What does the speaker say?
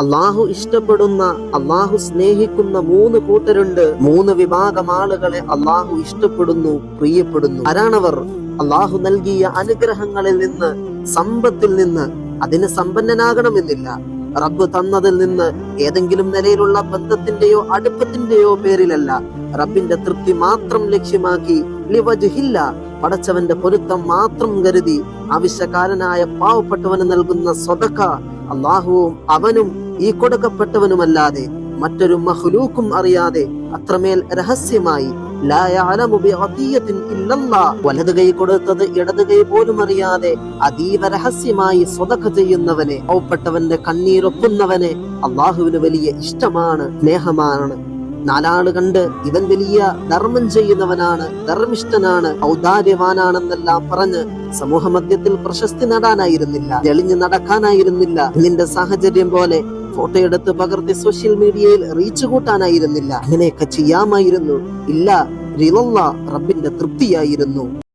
അള്ളാഹു ഇഷ്ടപ്പെടുന്ന, അള്ളാഹു സ്നേഹിക്കുന്ന 3 കൂട്ടരുണ്ട്. 3 വിഭാഗം ആളുകളെ അള്ളാഹു ഇഷ്ടപ്പെടുന്നു, പ്രിയപ്പെടുന്നു. ആരാണവർ? അള്ളാഹു നൽകിയ അനുഗ്രഹങ്ങളിൽ നിന്ന്, സമ്പത്തിൽ നിന്ന്. അതിന് സമ്പന്നനാകണമെന്നില്ല. റബ്ബ് തന്നതിൽ നിന്ന് ഏതെങ്കിലും നിലയിലുള്ള ബന്ധത്തിന്റെയോ അടുപ്പത്തിന്റെയോ പേരിലല്ല, റബ്ബിന്റെ തൃപ്തി മാത്രം ലക്ഷ്യമാക്കി, ലിവജ്ഹില്ല, പടച്ചവന്റെ പൊരുത്തം മാത്രം കരുതി ആവശ്യക്കാരനായ പാവപ്പെട്ടവന് നൽകുന്ന സ്വതക്ക അള്ളാഹുവും അവനും ഈ കൊടുക്കപ്പെട്ടവനുമല്ലാതെ മറ്റൊരു മഖ്ലൂക്കും അറിയാതെ അത്രമേൽ രഹസ്യമായി, വലത് കൈ കൊടുത്തത് ഇടത് കൈ പോലും അറിയാതെ അതീവ രഹസ്യമായി സ്വതക്ക ചെയ്യുന്നവനെ, പാവപ്പെട്ടവന്റെ കണ്ണീരൊപ്പുന്നവനെ അള്ളാഹുവിന് വലിയ ഇഷ്ടമാണ്, സ്നേഹമാണ്. 4 ആള് കണ്ട് ഇവൻ വലിയ ധർമ്മം ചെയ്യുന്നവനാണ്, ധർമ്മിഷ്ഠനാണ്, ഔദാര്യവാനാണെന്നെല്ലാം പറഞ്ഞ് സമൂഹ മധ്യത്തിൽ പ്രശസ്തി നേടാനായിരുന്നില്ല, തെളിഞ്ഞു നടക്കാനായിരുന്നില്ല. നിന്റെ സാഹചര്യം പോലെ ഫോട്ടോ എടുത്ത് പകർത്തി സോഷ്യൽ മീഡിയയിൽ റീച്ച് കൂട്ടാനായിരുന്നില്ല. അങ്ങനെയൊക്കെ ചെയ്യാമായിരുന്നു. ഇല്ല, റിളല്ലാഹ്, റബ്ബിന്റെ തൃപ്തിയായിരുന്നു.